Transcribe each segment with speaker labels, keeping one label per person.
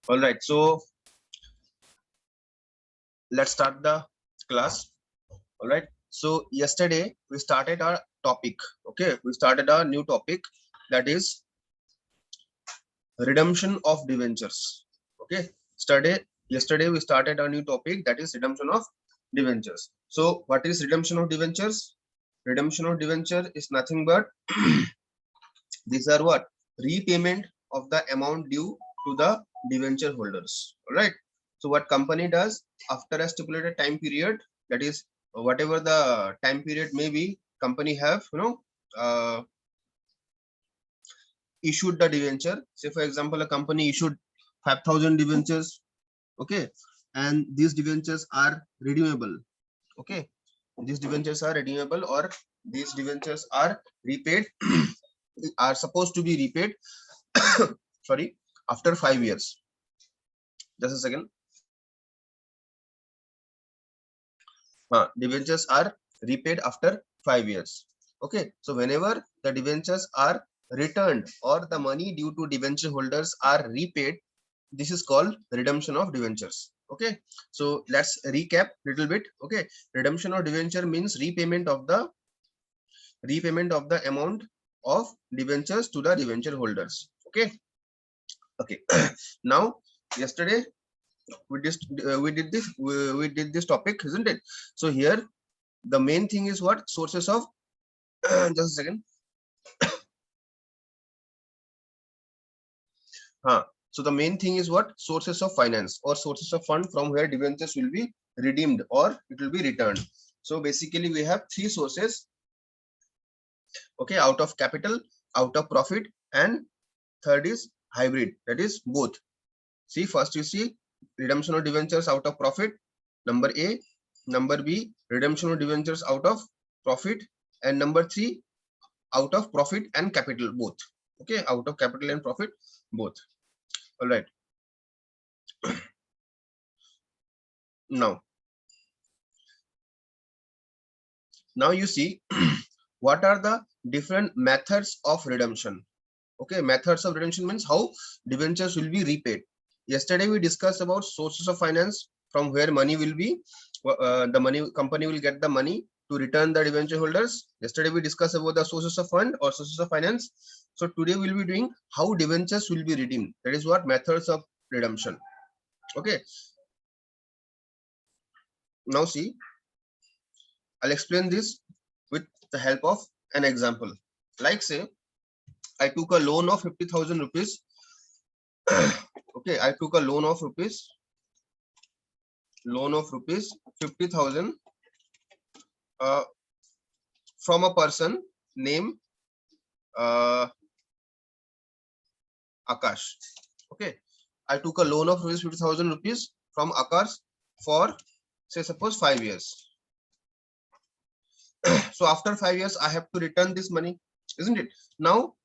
Speaker 1: All right, so let's start the class. All right, so yesterday we started our topic. Okay, we started our new topic, that is redemption of debentures. Okay, yesterday we started a new topic, that is redemption of debentures. So what is redemption of debentures? Redemption of debenture is nothing but these are what? Repayment of the amount due to the debenture holders. All right. So what company does after a stipulated time period, that is whatever the time period may be, company have issued the debenture. Say for example, a company issued 5,000 debentures. Okay, and these debentures are redeemable. Okay, these debentures are redeemable, or these debentures are repaid are supposed to be repaid sorry, after 5 years. Just a second. Debentures are repaid after 5 years. Okay, so whenever the debentures are returned or the money due to debenture holders are repaid, this is called redemption of debentures. Okay, so let's recap little bit. Okay, redemption of debenture means repayment of the amount of debentures to the debenture holders. Okay. Now yesterday we did this topic, isn't it? So here the main thing is what? Sources of just a second. So the main thing is what? Sources of finance or sources of fund from where debentures will be redeemed or it will be returned. So basically we have three sources. Okay, out of capital, out of profit, and third is hybrid, that is both. See, first you see redemption of debentures out of profit, number A. Number B, redemption of debentures out of profit, and number 3, out of profit and capital both. Okay, out of capital and profit both. All right. Now you see what are the different methods of redemption. Okay, methods of redemption means how debentures will be repaid. Yesterday we discussed about sources of finance from where money will be the company will get the money to return the debenture holders. Yesterday we discussed about the sources of fund or sources of finance. So today we'll be doing how debentures will be redeemed. That is what methods of redemption. Okay, now see, I'll explain this with the help of an example. Like say I took a loan of 50,000 rupees. Okay, I took a loan of rupees 50,000 from a person named Akash. Okay, I took a loan of 50,000 rupees from Akash for say suppose 5 years. So after 5 years I have to return this money, isn't it? Now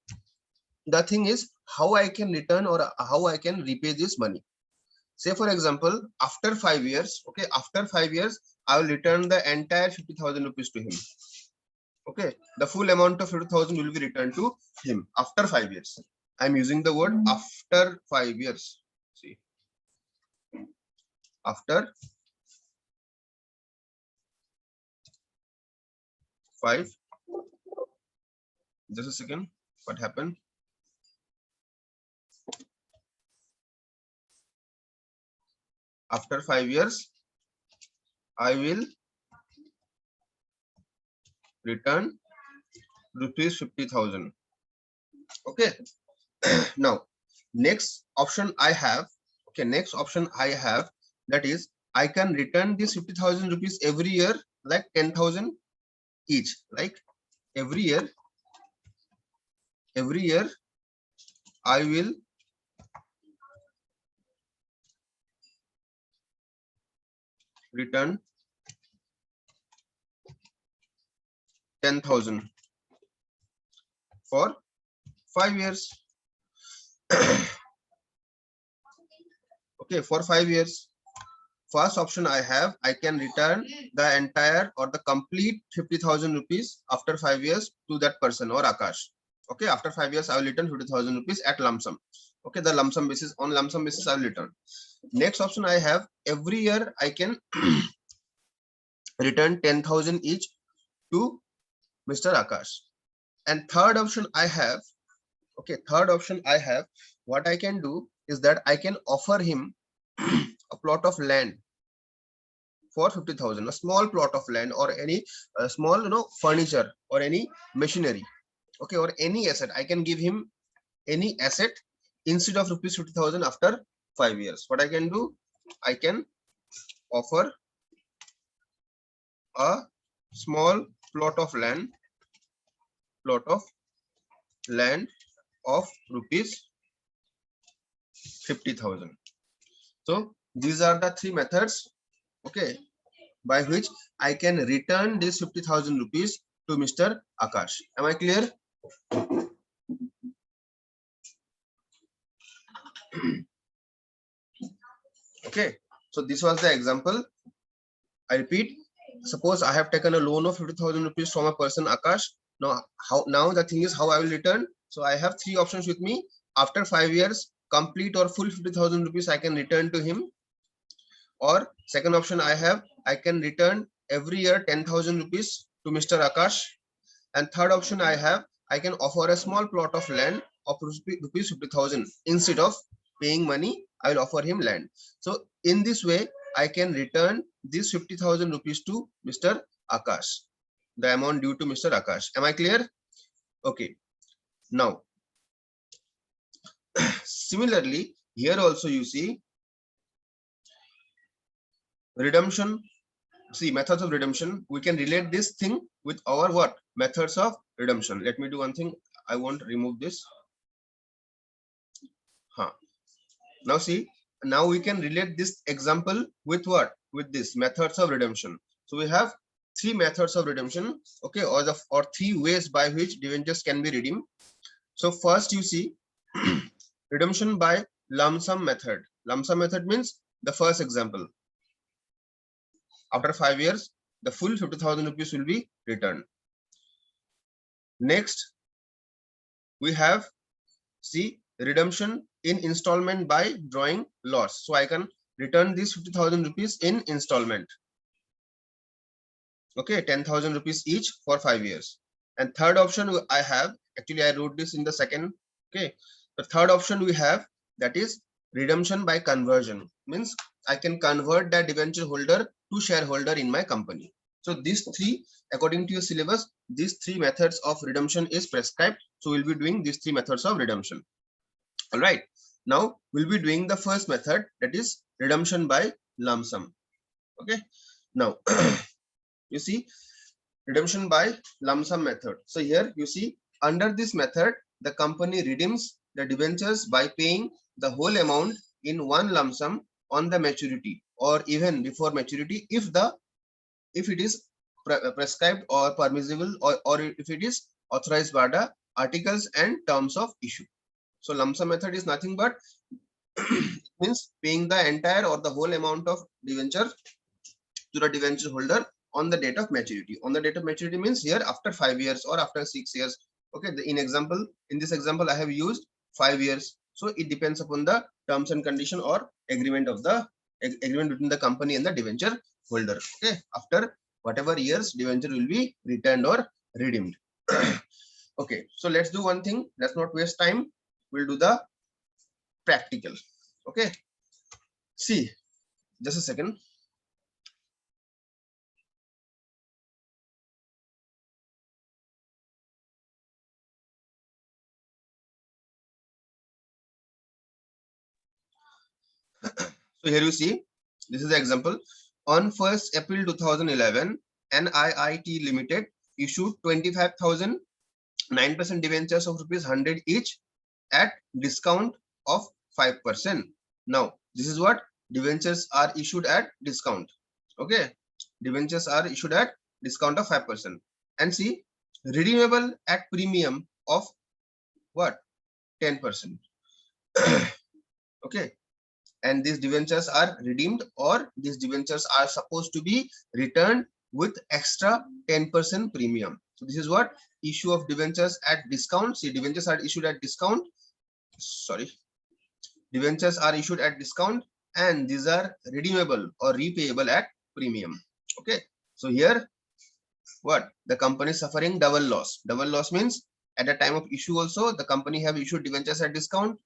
Speaker 1: the thing is how I can return or how I can repay this money. Say for example, after 5 years, okay, after 5 years I will return the entire 50,000 rupees to him. Okay, the full amount of 50,000 will be returned to him after 5 years. I'm using the word after 5 years. See, after 5. Just a second. What happened? After 5 years, I will return rupees 50,000. Okay. Now, next option I have. Okay, next option I have, that is I can return this 50,000 rupees every year, like 10,000 each. Like every year I will return 10,000 for 5 years. Okay, for 5 years. First option I have, I can return the entire or the complete 50,000 rupees after 5 years to that person or Akash. Okay, after 5 years I will return 50,000 rupees at lump sum. Okay, the lump sum basis, on lump sum basis I will return. Next option I have, every year I can return 10,000 each to Mr. Akash. And third option I have, okay, third option I have, what I can do is that I can offer him a plot of land for 50,000, a small plot of land, or any small, furniture or any machinery, okay, or any asset. I can give him any asset instead of rupees 50,000 after 5 years. What I can do, I can offer a small plot of land of rupees 50,000. So these are the three methods, okay, by which I can return this 50,000 rupees to Mr. Akash. Am I clear? Okay, so this was the example. I repeat, suppose I have taken a loan of 50,000 rupees from a person, Akash. Now the thing is how I will return. So I have three options with me. After 5 years, complete or full 50,000 rupees I can return to him. Or second option I have, I can return every year 10,000 rupees to Mr. Akash. And third option I have, I can offer a small plot of land of rupees 50,000. Instead of paying money, I will offer him land. So in this way, I can return this 50,000 rupees to Mr. Akash, the amount due to Mr. Akash. Am I clear? Okay. Now, similarly, here also you see redemption. See, methods of redemption. We can relate this thing with our what? Methods of redemption. Let me do one thing. I won't remove this. Now see, now we can relate this example with what? With this methods of redemption. So we have three methods of redemption, okay, or three ways by which debentures can be redeemed. So first you see redemption by lump sum method. Lump sum method means the first example. After 5 years, the full 50,000 rupees will be returned. Next, we have, see, redemption in installment by drawing lots. So I can return this 50,000 rupees in installment. Okay, 10,000 rupees each for 5 years. And third option I have, actually I wrote this in the second. Okay, the third option we have, that is redemption by conversion. Means I can convert that debenture holder to shareholder in my company. So these three, according to your syllabus, these three methods of redemption is prescribed. So we'll be doing these three methods of redemption. All right, now we'll be doing the first method, that is redemption by lump sum. Okay, now you see redemption by lump sum method. So here you see, under this method, the company redeems the debentures by paying the whole amount in one lump sum on the maturity or even before maturity, if it is prescribed or permissible, or if it is authorized by the articles and terms of issue. So lump sum method is nothing but means paying the entire or the whole amount of debenture to the debenture holder on the date of maturity. On the date of maturity means here after 5 years or after 6 years. Okay, in this example I have used 5 years. So it depends upon the terms and condition or agreement between the company and the debenture holder. Okay, after whatever years, debenture will be returned or redeemed. Okay, so let's do one thing. Let's not waste time. We'll do the practical. Okay, see, just a second. So here you see, this is the example. On 1st April 2011, NIIT Limited issued 25,000 9% debentures of rupees 100 each at discount of 5%. Now, this is what debentures are issued at discount. Okay, debentures are issued at discount of 5%. And see, redeemable at premium of what? 10%. Okay, and these debentures are redeemed, or these debentures are supposed to be returned with extra 10% premium. So this is what issue of debentures at discount. See, debentures are issued at discount. Sorry. debentures are issued at discount and these are redeemable or repayable at premium. Okay, so here what the company is suffering double loss. Double loss means at the time of issue also the company have issued debentures at discount,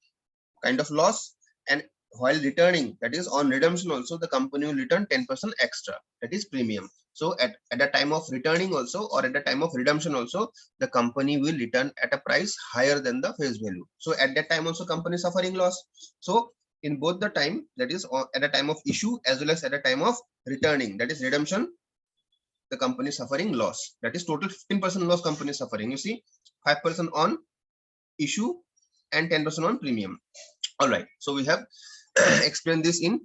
Speaker 1: kind of loss, and while returning, that is on redemption also, the company will return 10% extra, that is premium. So at the time of returning also or at the time of redemption also, the company will return at a price higher than the face value. So at that time also company suffering loss. So in both the time, that is at the time of issue as well as at the time of returning, that is redemption, the company is suffering loss. That is total 15% loss company is suffering. You see, 5% on issue and 10% on premium. All right, so we have explained this in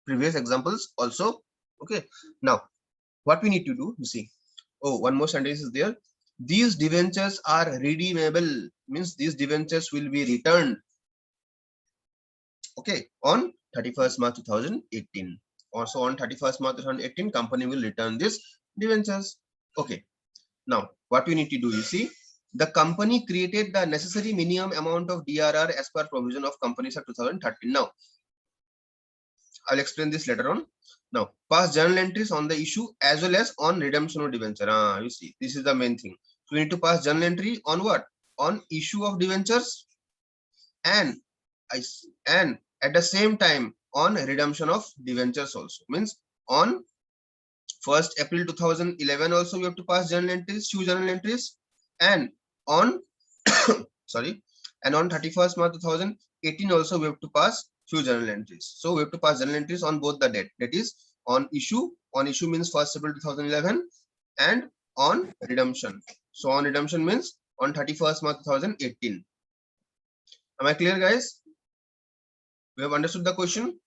Speaker 1: previous examples also. Okay, now what we need to do, you see, oh, one more sentence is there. These debentures are redeemable, means these debentures will be returned, okay, on 31st March 2018. Also on 31st March 2018 company will return this debentures. Okay, now what we need to do, you see, the company created the necessary minimum amount of DRR as per provision of Companies Act 2013. Now I'll explain this later on. Now pass journal entries on the issue as well as on redemption of debenture. You see, this is the main thing. So we need to pass journal entry on what? On issue of debentures and and at the same time on redemption of debentures also. Means on 1st April 2011 also we have to pass journal entries, few journal entries, and on sorry, and on 31st March 2018 also we have to pass few journal entries. So we have to pass journal entries on both the date, that is on issue means 1st April 2011, and on redemption. So on redemption means on 31st March 2018. Am I clear, guys? We have understood the question.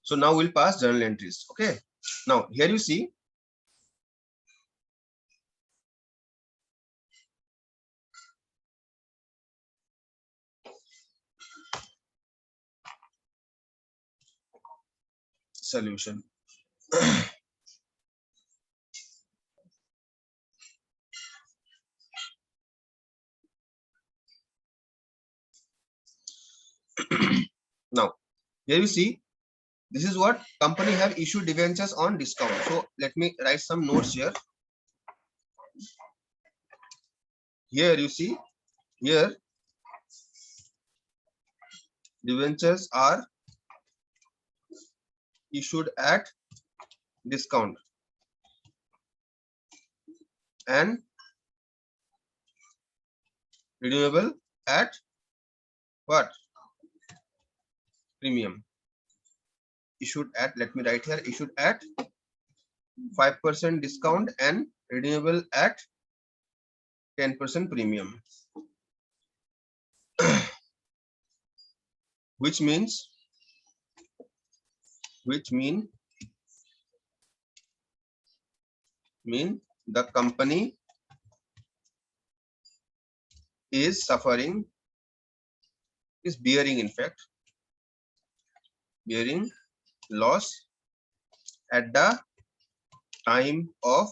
Speaker 1: So now we'll pass journal entries. Okay, now here you see, solution. Now here you see, this is what company have issued debentures on discount. So let me write some notes here. Here you see, here debentures are issued at discount and redeemable at what? Premium. Issued at, let me write here, issued at 5% discount and redeemable at 10% premium. which mean the company is bearing, in fact, bearing loss at the time of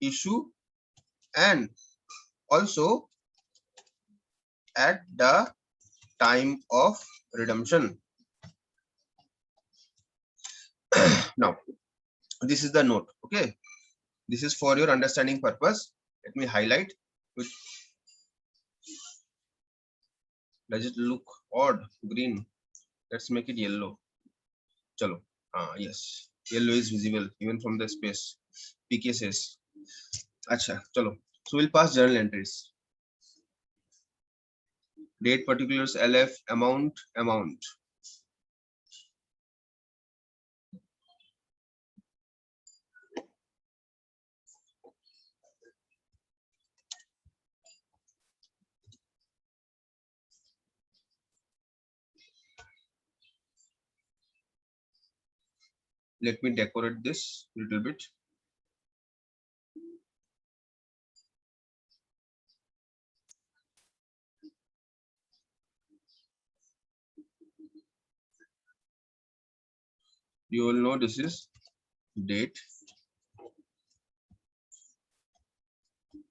Speaker 1: issue and also at the time of redemption. Now this is the note. Okay, this is for your understanding purpose. Let me highlight. Does it look odd? Green. Let's make it yellow. Chalo. Yes, yellow is visible even from the space. PK says. Acha, chalo. So we'll pass journal entries. Date, particulars, LF, amount. Let me decorate this little bit. You all know this is date,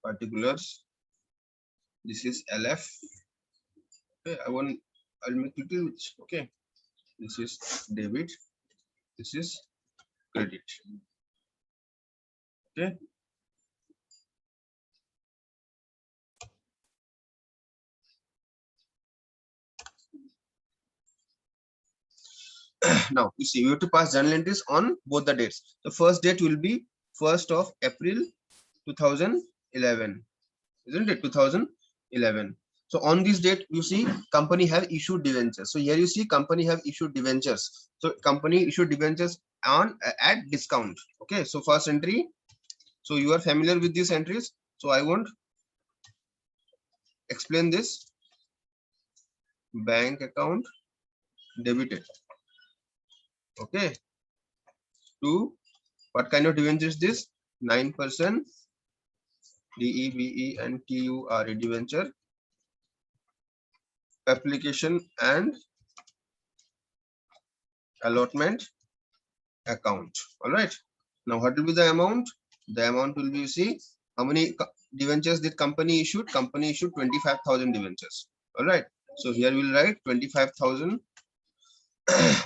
Speaker 1: particulars. This is LF. Okay, I'll make little bit. Okay, this is debit. This is credit. Okay. Now you see, we have to pass journal entries on both the dates. The first date will be 1st of April 2011, isn't it? 2011. So on this date, you see company have issued debentures. So here you see company have issued debentures. So company issued debentures on at discount. Okay. So first entry. So you are familiar with these entries. So I won't explain this. Bank account debited. Okay. To what kind of debenture is this? 9% DEBE and TURE debenture. Application and allotment account. All right. Now what will be the amount? The amount will be, you see, how many debentures did company issued? Company issued 25,000 debentures. All right. So here we'll write 25,000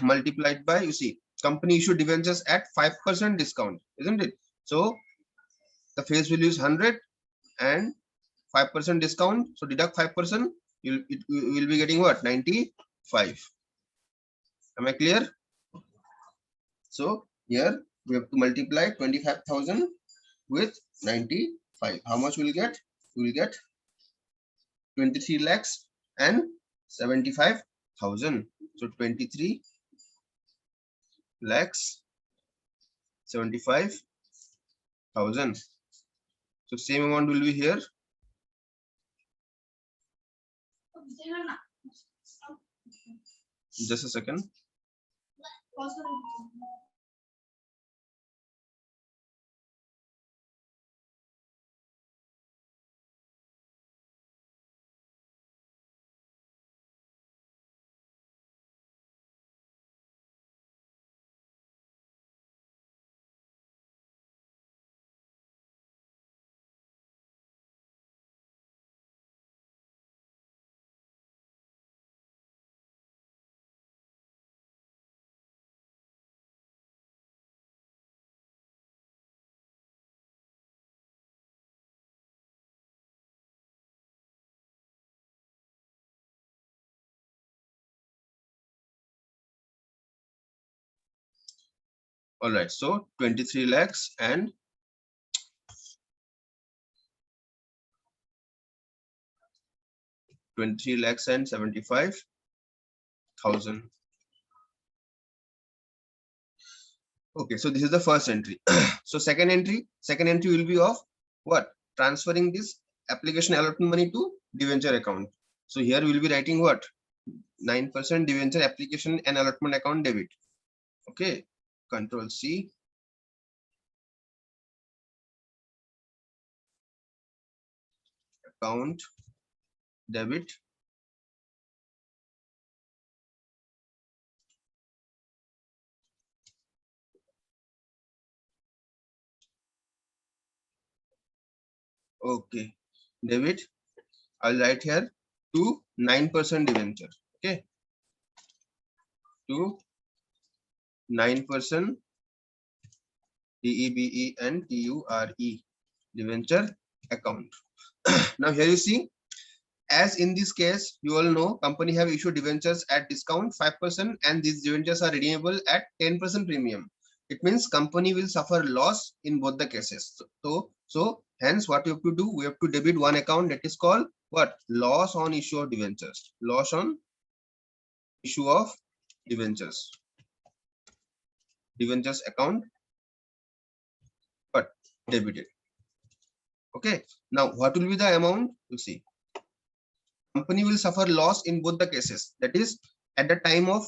Speaker 1: multiplied by, you see, company issued debentures at 5% discount, isn't it? So the face value is 100 and 5% discount. So deduct 5%, you will be getting what? 95. Am I clear? So here we have to multiply 25,000 with 95. How much will get? We will get 23 lakhs and 75,000. So 23 lakhs 75,000. So same amount will be here. Just a second. All right. So 23 lakhs and 23 lakhs and 75,000. Okay, so this is the first entry. So second entry will be of what? Transferring this application allotment money to debenture account. So here we will be writing what? 9% debenture application and allotment account debit. Okay, Control C. Account debit. Okay, debit. I'll write here to 9% debenture. Okay, to 9% DEBE and TURE debenture account. Now here you see, as in this case, you all know company have issued debentures at discount 5% and these debentures are redeemable at 10% premium. It means company will suffer loss in both the cases. So hence what we have to do, we have to debit one account that is called what? Loss on issue of debentures. Loss on issue of debentures. Debentures account, but debited. Okay. Now what will be the amount? You see, company will suffer loss in both the cases. That is, at the time of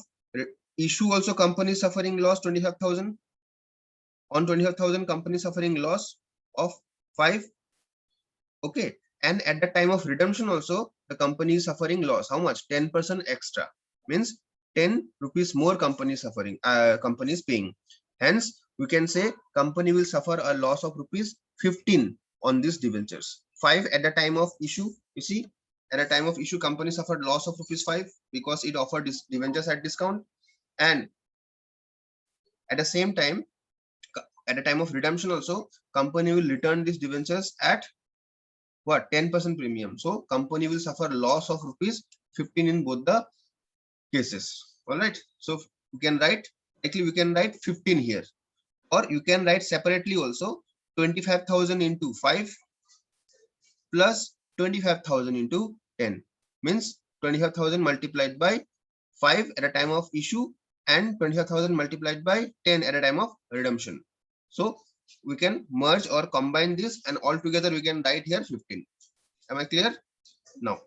Speaker 1: issue also company is suffering loss 25,000. On 25,000, company suffering loss of 5. Okay, and at the time of redemption also the company is suffering loss. How much? 10% extra, means 10 rupees more company suffering, company is paying. Hence we can say company will suffer a loss of rupees 15 on these debentures. 5 at the time of issue. You see, at the time of issue company suffered loss of rupees 5 because it offered this debentures at discount. And at the same time, at the time of redemption also company will return these debentures at what? 10% premium. So company will suffer loss of rupees 15 in both the cases. All right, so we can write, actually we can write 15 here, or you can write separately also, 25,000 into 5 plus 25,000 into 10, means 25,000 multiplied by 5 at a time of issue and 25,000 multiplied by 10 at a time of redemption. So we can merge or combine this, and altogether we can write here 15. Am I clear? Now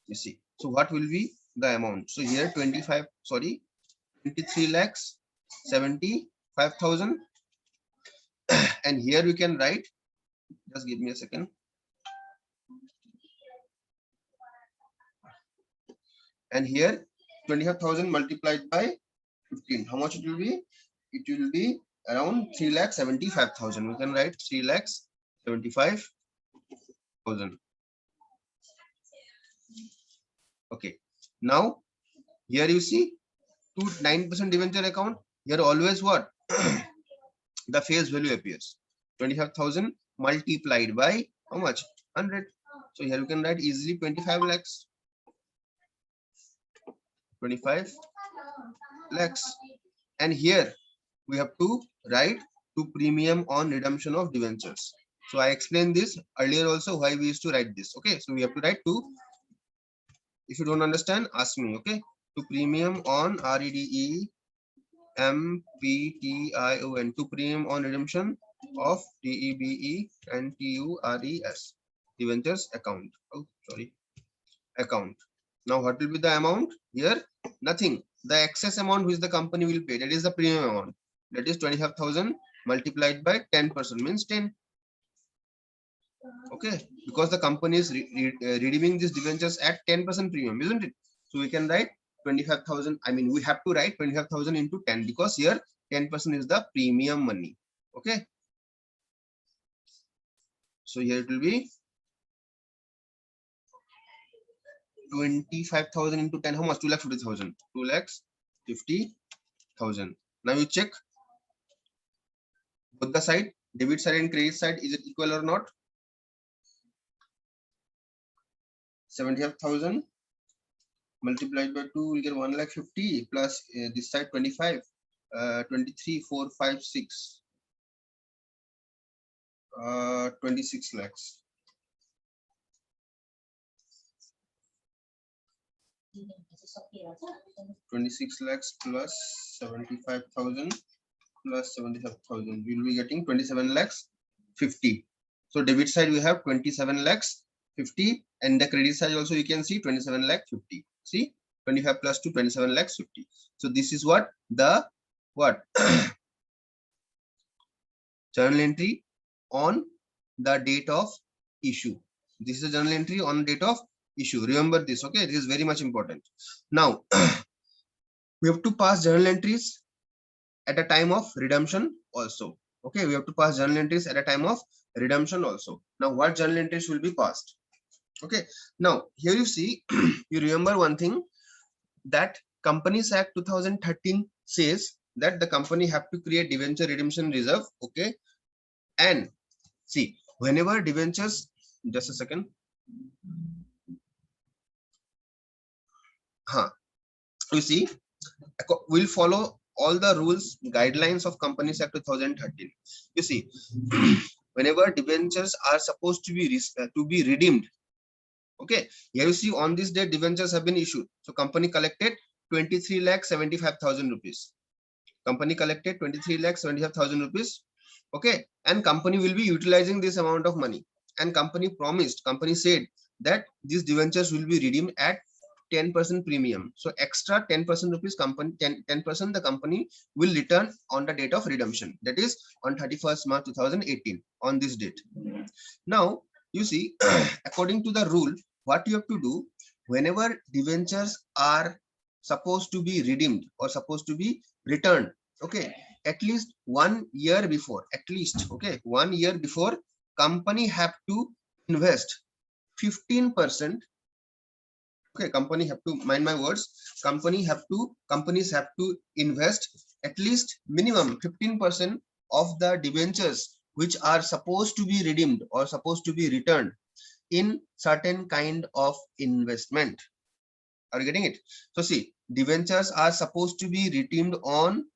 Speaker 1: you see, so what will be the amount? So here 23 lakhs 75,000, and here we can write, just give me a second, and here 25,000 multiplied by 15, how much it will be? It will be around 3,75,000. We can write 3,75,000. Okay, now here you see 9% debenture account. Here always what? The face value appears. 25,000 multiplied by how much? 100. So here you can write easily 25 lakhs. 25 lakhs. And here we have to write to premium on redemption of debentures. So I explained this earlier also why we used to write this. Okay, so we have to write to, if you don't understand, ask me. Okay, to premium on REDEMPTION, to premium on redemption of DEBE and TURES debentures account. Oh, sorry, account. Now what will be the amount here? Nothing. The excess amount which the company will pay, that is the premium amount, that is 25,000 multiplied by 10%, means 10. Okay, because the company is redeeming these debentures at 10% premium, isn't it? So we can write 25,000. I mean, we have to write 25,000 into 10 because here 10% is the premium money. Okay, so here it will be 25,000 into 10. How much? 2,50,000. 2,50,000. Now you check both the side, debit side and credit side, is it equal or not? 75,000 multiplied by 2 will get 1,50,000 plus this side 25, 23, 4, 5, 6, 26 lakhs. 26 lakhs plus 75,000 plus 75,000, we will be getting 27 lakhs 50. So debit side we have 27 lakhs 50, and the credit side also you can see 27 lakh 50. See, 25 plus 2, 27 lakhs 50. So this is what the journal entry on the date of issue. This is a journal entry on date of issue. Remember this. Okay, this is very much important. Now we have to pass journal entries at a time of redemption also. Okay, we have to pass journal entries at a time of redemption also. Now what journal entries will be passed? Okay, now here you see, you remember one thing, that Companies Act 2013 says that the company have to create debenture redemption reserve. Okay, and see, whenever debentures, just a second, you see, we'll follow all the rules, guidelines of Companies Act 2013. You see, whenever debentures are supposed to be redeemed, okay, here you see on this day debentures have been issued. So company collected 23,75,000 rupees. Company collected 23,75,000 rupees. Okay, and company will be utilizing this amount of money. And company said that these debentures will be redeemed at 10% premium. So extra 10% rupees company 10% the company will return on the date of redemption. That is on 31st March 2018 on this date. Now you see, according to the rule, what you have to do whenever debentures are supposed to be redeemed or supposed to be returned, okay, at least 1 year before, at least, okay, 1 year before, company have to invest 15%. Okay, company have to, mind my words, companies have to invest at least minimum 15% of the debentures which are supposed to be redeemed or supposed to be returned in certain kind of investment. Are you getting it? So see, debentures are supposed to be redeemed on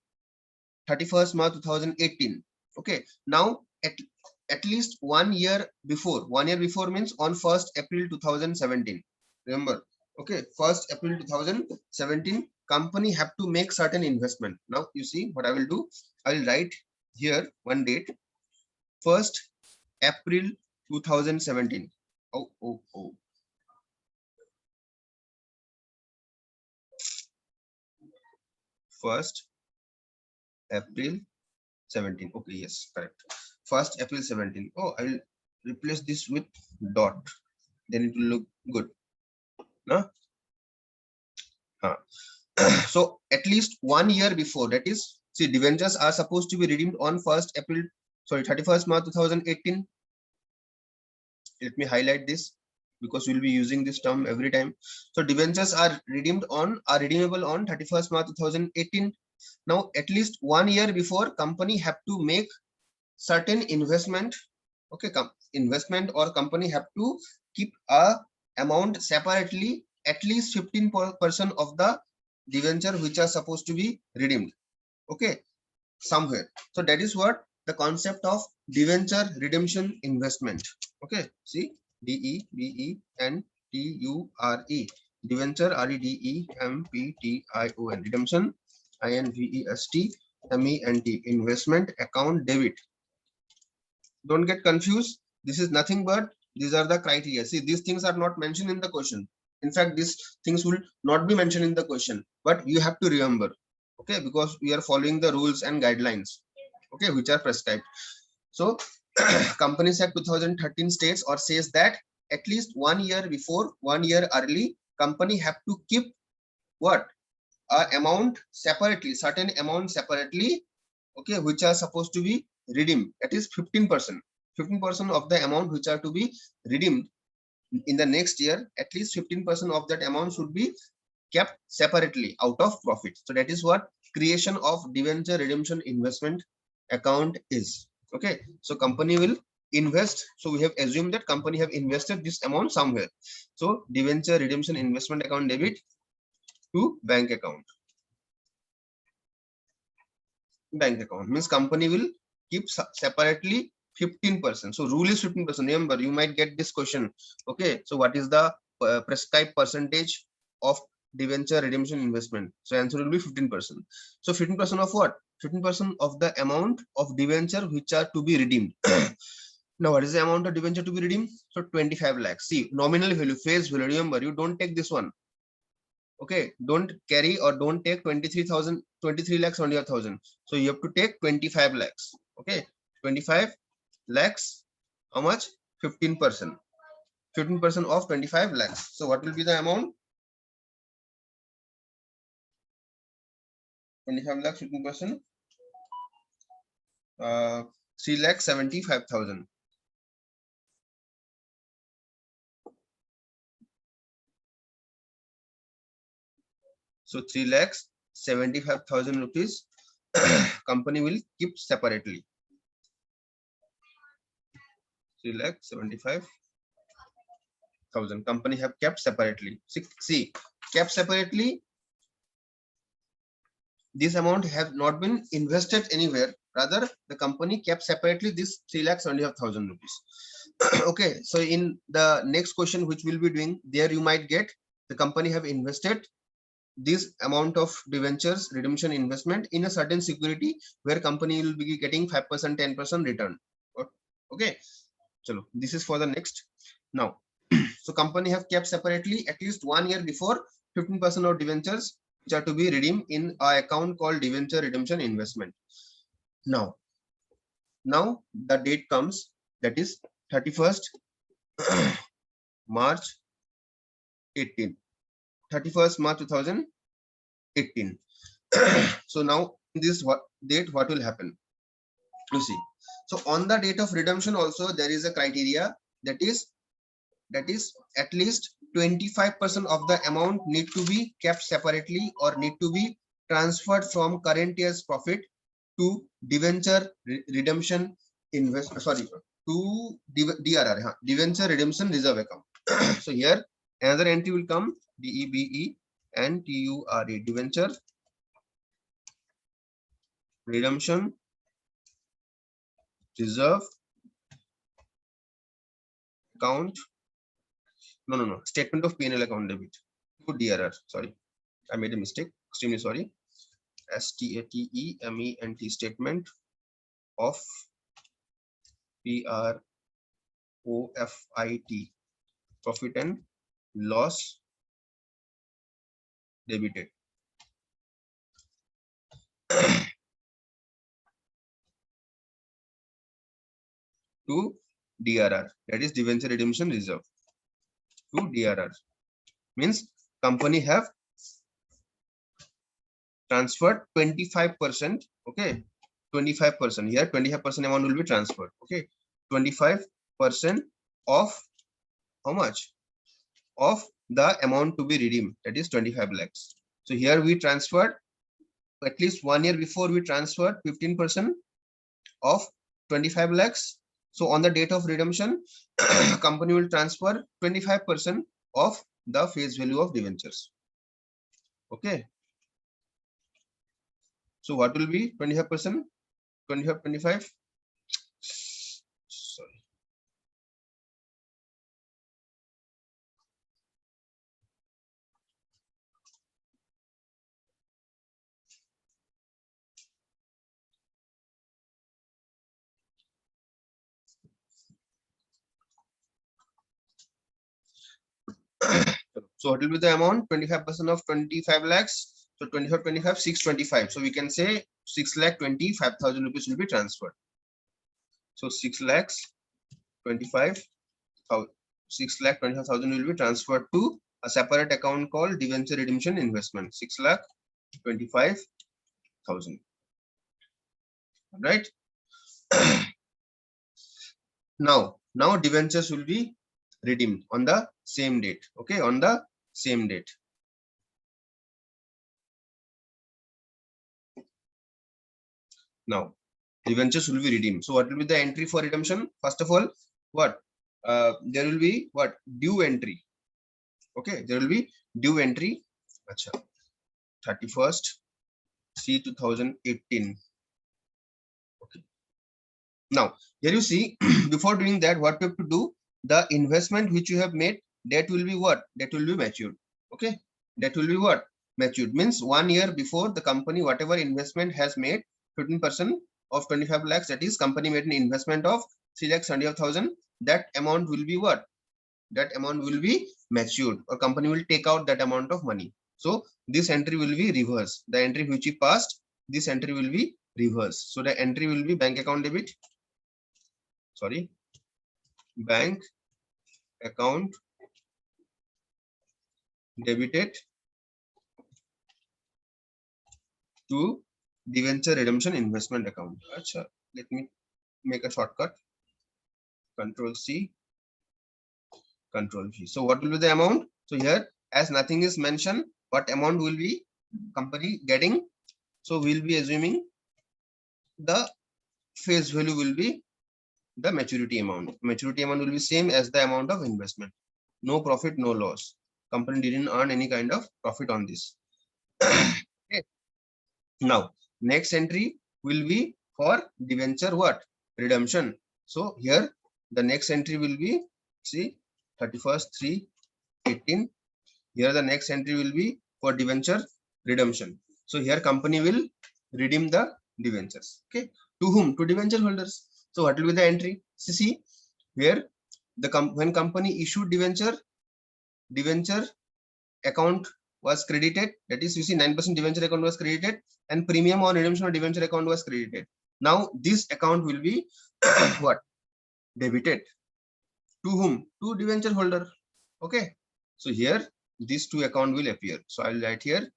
Speaker 1: 31st March 2018. Okay, now at least 1 year before, 1 year before means on 1st April 2017. Remember, okay, 1st April 2017, company have to make certain investment. Now you see what I will do, I will write here one date, 1st April 2017. Oh. 1st April 17. Okay, yes, correct. 1st April 17. Oh, I will replace this with dot, then it will look good. No? So at least 1 year before, that is, see, debentures are supposed to be redeemed on 31st March 2018. Let me highlight this because we'll be using this term every time. So debentures are redeemable on 31st March 2018. Now at least 1 year before, company have to make certain investment. Okay, investment or company have to keep a amount separately, at least 15% of the debenture which are supposed to be redeemed, okay, somewhere. So that is what the concept of debenture redemption investment. Okay, see, DEBENTURE, debenture REDEMPTION, redemption INVESTMENT, investment account debit. Don't get confused, this is nothing but these are the criteria. See, these things are not mentioned in the question. In fact, these things will not be mentioned in the question, but you have to remember, okay, because we are following the rules and guidelines, okay, which are prescribed. So Companies Act 2013 states or says that at least 1 year before, 1 year early, company have to keep what, amount separately, certain amount separately, okay, which are supposed to be redeemed. That is 15%. 15% of the amount which are to be redeemed in the next year, at least 15% of that amount should be kept separately out of profit. So that is what creation of debenture redemption investment account is. Okay, so company will invest. So we have assumed that company have invested this amount somewhere. So debenture redemption investment account debit to bank account. Bank account means company will keep separately 15%. So rule is 15%. Remember, you might get this question. Okay, so what is the prescribed percentage of debenture redemption investment? So answer will be 15%. So 15% of what? 15% of the amount of debenture which are to be redeemed. Now what is the amount of debenture to be redeemed? So 25 lakhs. See, nominal value, face value. Remember, you don't take this one. Okay, don't carry or don't take 23 lakhs on your 1,000. So you have to take 25 lakhs. Okay, 25 lakhs. How much? 15%. 15% of 25 lakhs. So what will be the amount? 25 lakhs, 15%. 3,75,000. So 3,75,000 rupees company will keep separately. 3,75,000 company have kept separately. See, kept separately. This amount have not been invested anywhere. Rather, the company kept separately this 3,75,000 rupees. Okay, so in the next question which we'll be doing, there you might get the company have invested this amount of debentures redemption investment in a certain security where company will be getting 5%, 10% return. Okay, so this is for the next. Now, so company have kept separately at least 1 year before 15% of debentures which are to be redeemed in an account called debenture redemption investment. Now the date comes, that is 31st March 18, 31st March 2018. So now this date, what will happen? You see, so on the date of redemption also there is a criteria, that is at least 25% of the amount need to be kept separately or need to be transferred from current year's profit to debenture redemption to DRR, debenture redemption reserve account. So here another entry will come, DEBE and TURE, debenture redemption reserve account. No, statement of P&L account debit to DRR. Sorry, I made a mistake. Extremely sorry. STATEMENT, statement of PROFIT, profit and loss debited. To DRR, that is debenture redemption reserve, to DRR. Means company have transferred 25%. Okay, 25%. Here 25% amount will be transferred. Okay, 25% of how much? Of the amount to be redeemed, that is 25 lakhs. So here we transferred, at least 1 year before we transferred 15% of 25 lakhs. So on the date of redemption, company will transfer 25% of the face value of debentures. Okay. So what will be 25%? 25. Sorry. So what will be the amount? 25% of 25 lakhs. So 25, 625. So we can say 6,25,000 rupees will be transferred. So 6,25,000 will be transferred to a separate account called debenture redemption investment. 6,25,000. Right? Now debentures will be redeemed on the same date. Okay, on the same date. Now debentures will be redeemed. So what will be the entry for redemption? First of all, what? There will be what? Due entry. Okay, there will be due entry. Achha. 31st C 2018. Okay. Now here you see, before doing that, what you have to do, the investment which you have made, that will be what? That will be matured. Okay, that will be what? Matured. Means 1 year before the company, whatever investment has made, 15% of 25 lakhs, that is company made an investment of 3,70,000. That amount will be what? That amount will be matured, or company will take out that amount of money. So this entry will be reversed. The entry which we passed, this entry will be reversed. So the entry will be bank account debit. Sorry, bank account debited to debenture redemption investment account. Achha, let me make a shortcut. Control C, Control V. So what will be the amount? So here, as nothing is mentioned, what amount will be company getting? So we'll be assuming the face value will be the maturity amount. Maturity amount will be same as the amount of investment. No profit, no loss. Company didn't earn any kind of profit on this. Okay. Now next entry will be for debenture what? Redemption. So here the next entry will be, see, 31st/3/18. Here the next entry will be for debenture redemption. So here company will redeem the debentures. Okay. To whom? To debenture holders. So what will be the entry? See where the when company issued debenture account was credited. That is, you see 9% debenture account was credited and premium on redemption of debenture account was credited. Now this account will be what? Debited. To whom? To debenture holder. Okay. So here these two account will appear. So I will write here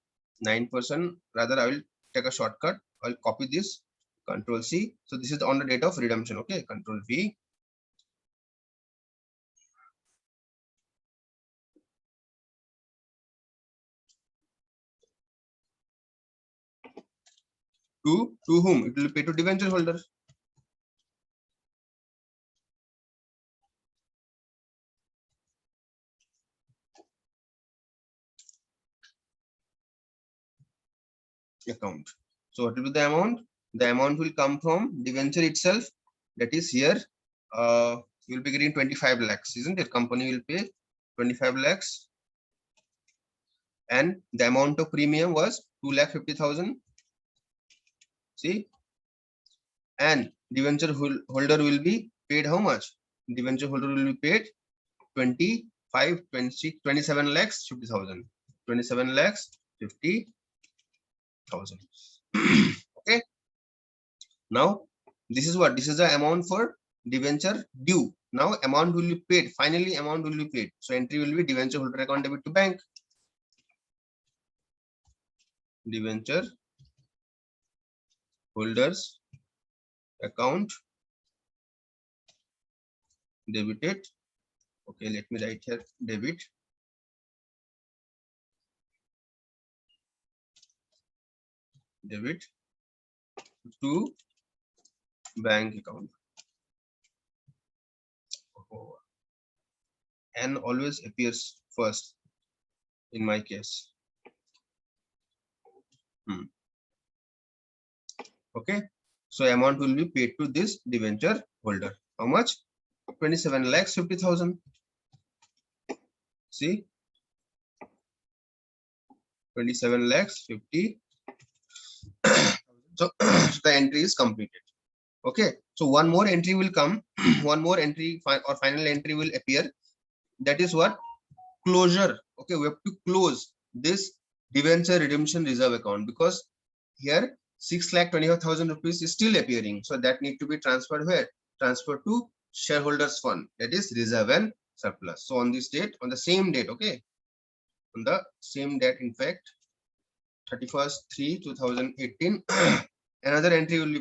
Speaker 1: 9%. Rather, I will take a shortcut. I'll copy this. Control C. So this is on the date of redemption. Okay. Control V. To whom? It will pay to debenture holder. Account. So what will be the amount? The amount will come from debenture itself. That is here. You will be getting 25 lakhs, isn't it? Company will pay 25 lakhs, and the amount of premium was 2,50,000. See, and debenture holder will be paid how much? Debenture holder will be paid 25, 26, 27 lakhs 50,000. 27 lakhs 50,000. Okay. Now this is what? This is the amount for debenture due. Now amount will be paid. Finally, amount will be paid. So entry will be debenture holder account debit to bank. Debenture holders account debited. Okay, let me write here debit. Debit to bank account. And always appears first in my case. Okay, so amount will be paid to this debenture holder. How much? 27 lakhs 50,000. See, 27 lakhs 50. So the entry is completed. Okay, so one more entry will come. One more entry or final entry will appear. That is what? Closure. Okay, we have to close this debenture redemption reserve account, because here 6,25,000 rupees is still appearing. So that need to be transferred where? Transferred to shareholders fund, that is reserve and surplus. So on this date, on the same date, okay, on the same date, in fact 31st 3 2018, another entry will be